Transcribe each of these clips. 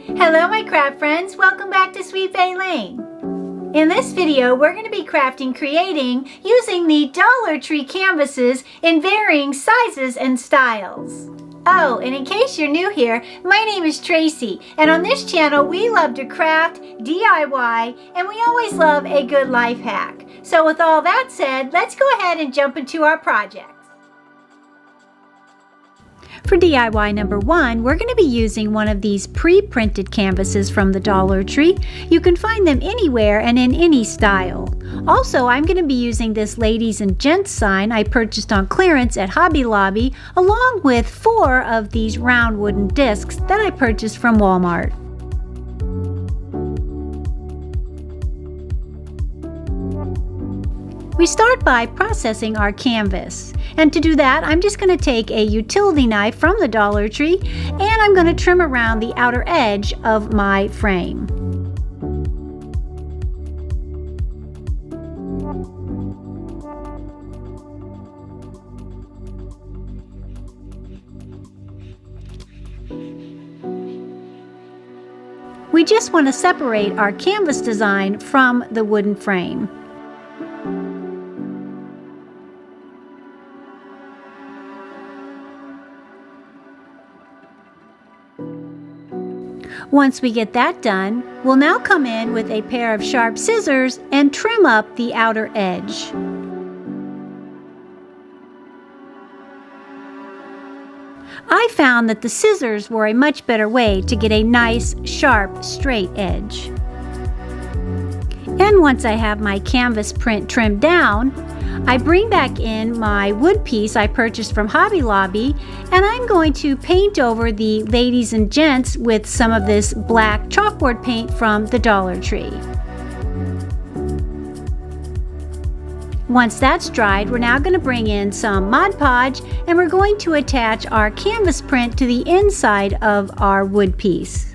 Hello my craft friends, welcome back to Sweet Bay Lane. In this video we're going to be creating using the Dollar Tree canvases in varying sizes and styles. Oh, and in case you're new here, my name is Tracy, and on this channel we love to craft, DIY, and we always love a good life hack. So with all that said, let's go ahead and jump into our project. For DIY number 1, we're going to be using one of these pre-printed canvases from the Dollar Tree. You can find them anywhere and in any style. Also, I'm going to be using this ladies and gents sign I purchased on clearance at Hobby Lobby, along with 4 of these round wooden discs that I purchased from Walmart. We start by processing our canvas, and to do that I'm just going to take a utility knife from the Dollar Tree and I'm going to trim around the outer edge of my frame. We just want to separate our canvas design from the wooden frame. Once we get that done, we'll now come in with a pair of sharp scissors and trim up the outer edge. I found that the scissors were a much better way to get a nice, sharp, straight edge. And once I have my canvas print trimmed down, I bring back in my wood piece I purchased from Hobby Lobby, and I'm going to paint over the ladies and gents with some of this black chalkboard paint from the Dollar Tree. Once that's dried, we're now going to bring in some Mod Podge, and we're going to attach our canvas print to the inside of our wood piece.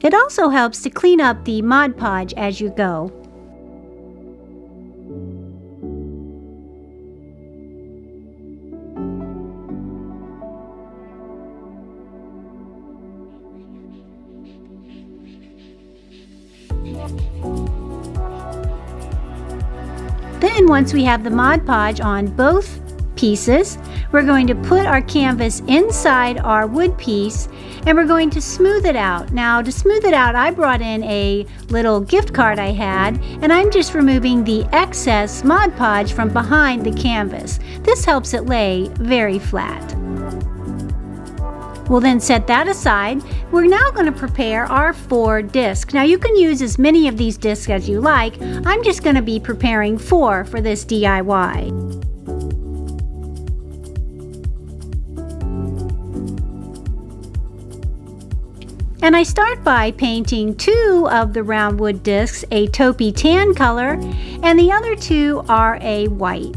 It also helps to clean up the Mod Podge as you go. Then once we have the Mod Podge on both pieces, we're going to put our canvas inside our wood piece and we're going to smooth it out. Now to smooth it out, I brought in a little gift card I had, and I'm just removing the excess Mod Podge from behind the canvas. This helps it lay very flat. We'll then set that aside. We're now going to prepare our 4 discs. Now you can use as many of these discs as you like. I'm just going to be preparing 4 for this DIY. And I start by painting 2 of the round wood discs a taupey tan color, and the other 2 are a white.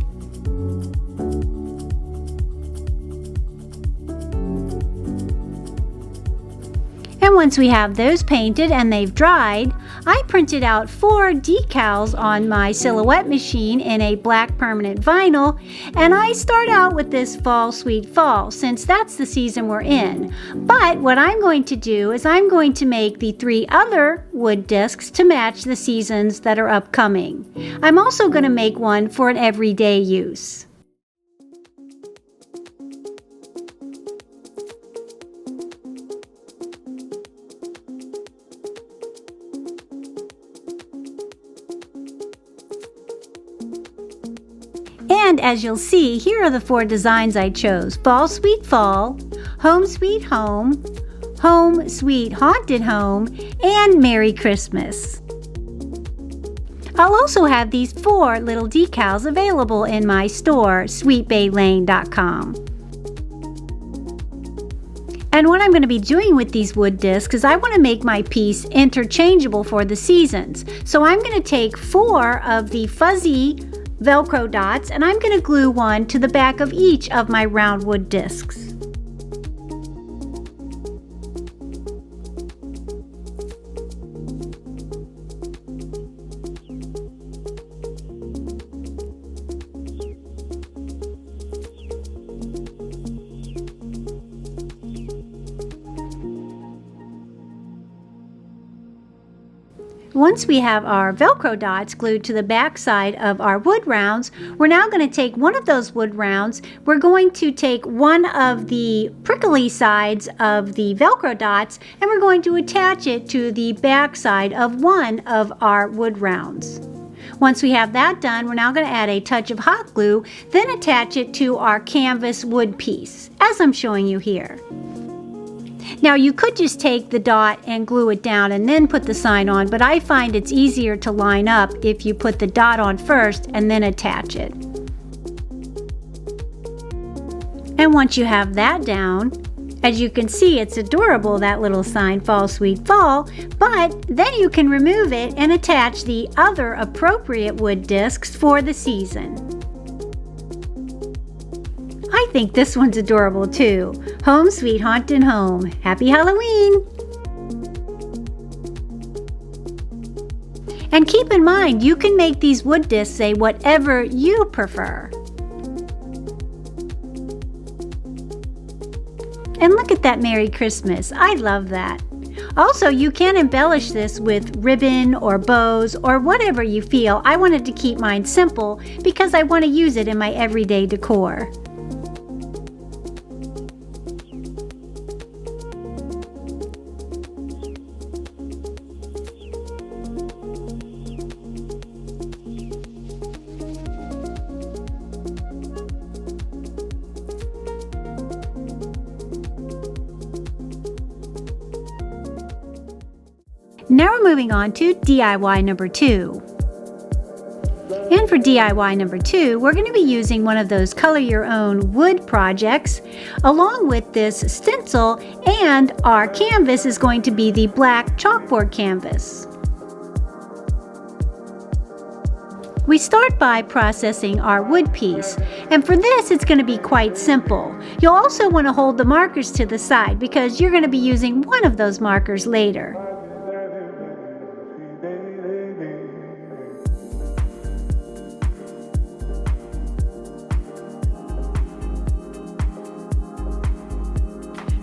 And once we have those painted and they've dried, I printed out 4 decals on my silhouette machine in a black permanent vinyl, and I start out with this Fall Sweet Fall since that's the season we're in. But what I'm going to do is I'm going to make the 3 other wood discs to match the seasons that are upcoming. I'm also going to make one for an everyday use. And as you'll see, here are the 4 designs I chose: Fall Sweet Fall, Home Sweet Home, Home Sweet Haunted Home, and Merry Christmas. I'll also have these 4 little decals available in my store, sweetbaylane.com. And what I'm going to be doing with these wood discs is I want to make my piece interchangeable for the seasons. So I'm going to take 4 of the fuzzy Velcro dots and I'm going to glue one to the back of each of my round wood discs. Once we have our Velcro dots glued to the back side of our wood rounds, we're now going to take one of those wood rounds. We're going to take one of the prickly sides of the Velcro dots and we're going to attach it to the back side of one of our wood rounds. Once we have that done, we're now going to add a touch of hot glue, then attach it to our canvas wood piece, as I'm showing you here. Now you could just take the dot and glue it down and then put the sign on, but I find it's easier to line up if you put the dot on first and then attach it. And once you have that down, as you can see, it's adorable, that little sign, Fall Sweet Fall, but then you can remove it and attach the other appropriate wood discs for the season. I think this one's adorable too. Home Sweet Haunted Home. Happy Halloween! And keep in mind, you can make these wood discs say whatever you prefer. And look at that Merry Christmas. I love that. Also, you can embellish this with ribbon or bows or whatever you feel. I wanted to keep mine simple because I want to use it in my everyday decor. Now we're moving on to DIY number 2. And for DIY number 2, we're going to be using one of those color your own wood projects along with this stencil, and our canvas is going to be the black chalkboard canvas. We start by processing our wood piece, and for this it's going to be quite simple. You'll also want to hold the markers to the side because you're going to be using one of those markers later.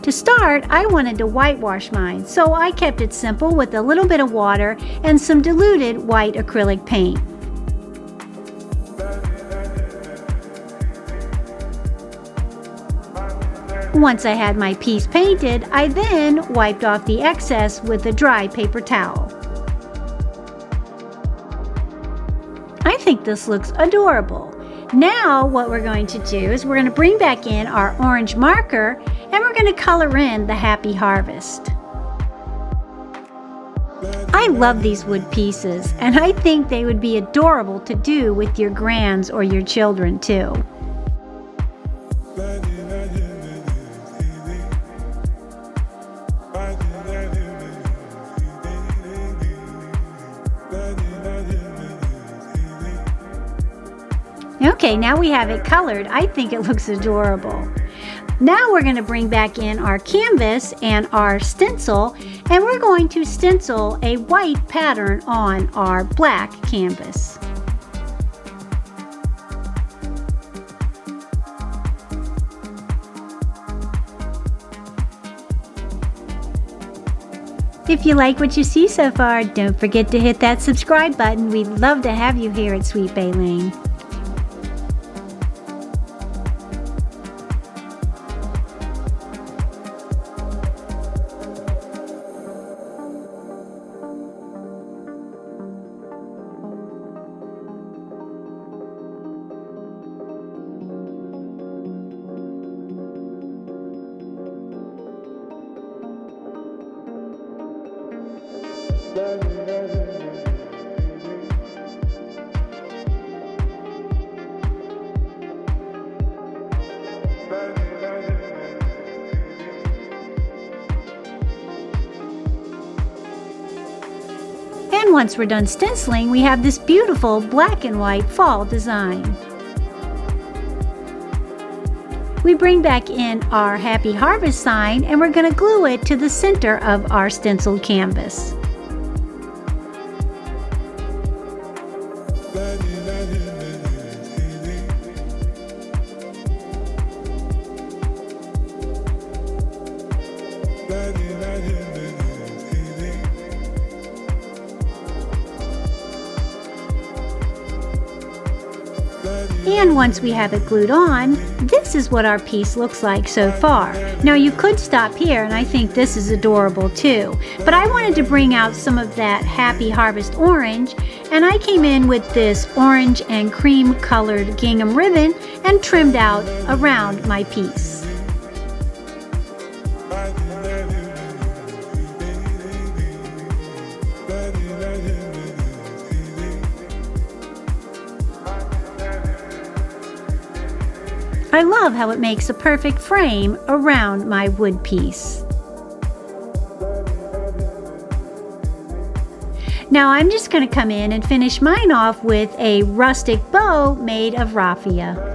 To start, I wanted to whitewash mine, so I kept it simple with a little bit of water and some diluted white acrylic paint. Once I had my piece painted, I then wiped off the excess with a dry paper towel. I think this looks adorable. Now what we're going to do is we're going to bring back in our orange marker and we're going to color in the Happy Harvest. I love these wood pieces and I think they would be adorable to do with your grands or your children too. Okay, now we have it colored. I think it looks adorable. Now we're going to bring back in our canvas and our stencil, and we're going to stencil a white pattern on our black canvas. If you like what you see so far, don't forget to hit that subscribe button. We'd love to have you here at Sweet Bay Lane. And once we're done stenciling, we have this beautiful black and white fall design. We bring back in our Happy Harvest sign and we're going to glue it to the center of our stenciled canvas. And once we have it glued on, this is what our piece looks like so far. Now you could stop here, and I think this is adorable too, but I wanted to bring out some of that Happy Harvest orange, and I came in with this orange and cream colored gingham ribbon and trimmed out around my piece. I love how it makes a perfect frame around my wood piece. Now I'm just going to come in and finish mine off with a rustic bow made of raffia.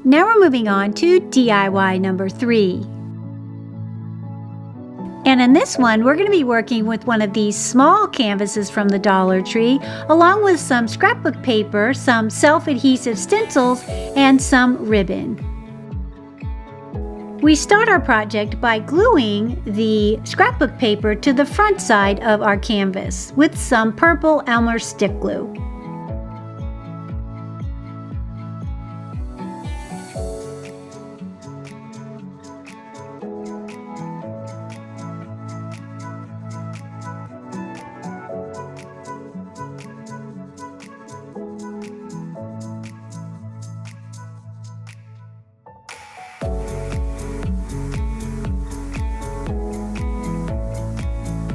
Now we're moving on to DIY number 3. And in this one, we're going to be working with one of these small canvases from the Dollar Tree, along with some scrapbook paper, some self-adhesive stencils, and some ribbon. We start our project by gluing the scrapbook paper to the front side of our canvas with some purple Elmer's stick glue.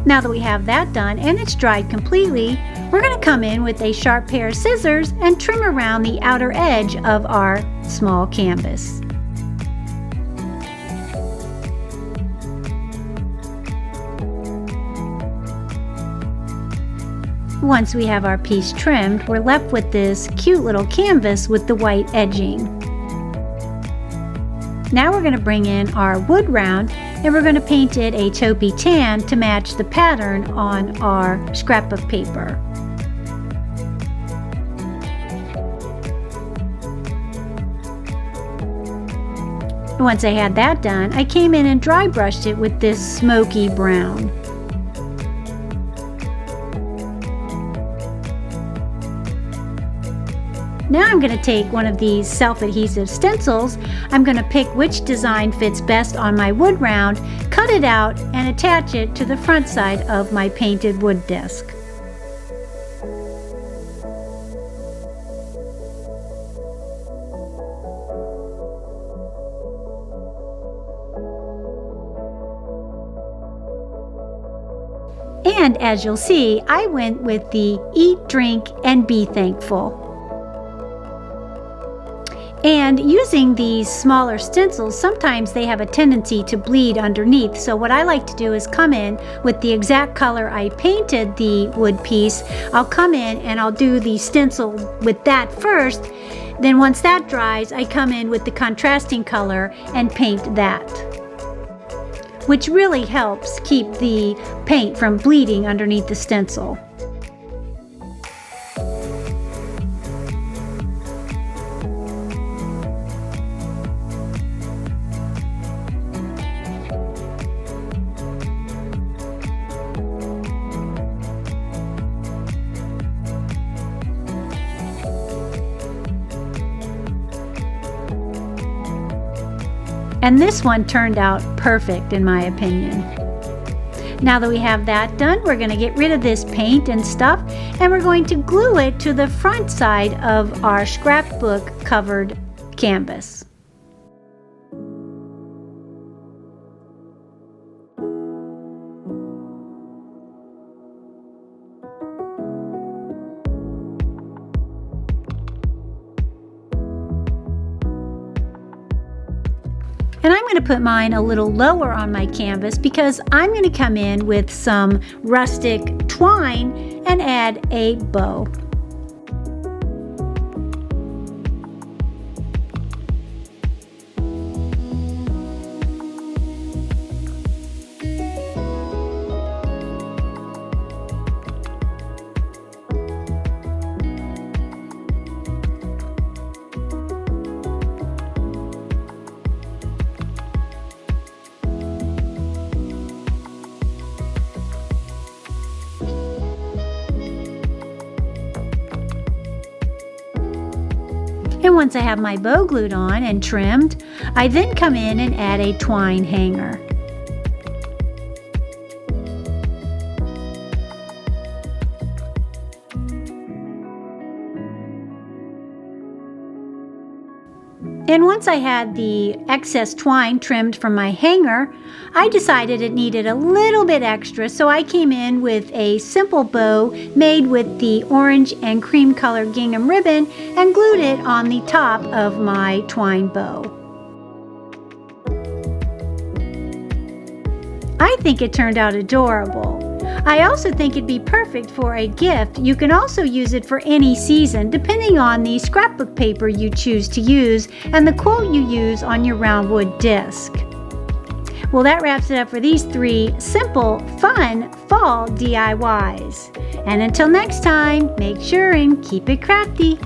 Now that we have that done and it's dried completely, we're going to come in with a sharp pair of scissors and trim around the outer edge of our small canvas. Once we have our piece trimmed, we're left with this cute little canvas with the white edging. Now we're going to bring in our wood round and we're going to paint it a taupey tan to match the pattern on our scrapbook paper. Once I had that done, I came in and dry brushed it with this smoky brown. Now I'm going to take one of these self-adhesive stencils. I'm going to pick which design fits best on my wood round, cut it out, and attach it to the front side of my painted wood disc. And as you'll see, I went with the Eat, Drink, and Be Thankful. And using these smaller stencils, sometimes they have a tendency to bleed underneath. So what I like to do is come in with the exact color I painted the wood piece. I'll come in and I'll do the stencil with that first. Then once that dries, I come in with the contrasting color and paint that, which really helps keep the paint from bleeding underneath the stencil. And this one turned out perfect in my opinion. Now that we have that done, we're going to get rid of this paint and stuff, and we're going to glue it to the front side of our scrapbook covered canvas. And I'm going to put mine a little lower on my canvas because I'm going to come in with some rustic twine and add a bow. And once I have my bow glued on and trimmed, I then come in and add a twine hanger. And once I had the excess twine trimmed from my hanger, I decided it needed a little bit extra, so I came in with a simple bow made with the orange and cream colored gingham ribbon and glued it on the top of my twine bow. I think it turned out adorable. I also think it'd be perfect for a gift. You can also use it for any season, depending on the scrapbook paper you choose to use and the quote you use on your round wood disc. Well, that wraps it up for these 3 simple, fun fall DIYs. And until next time, make sure and keep it crafty.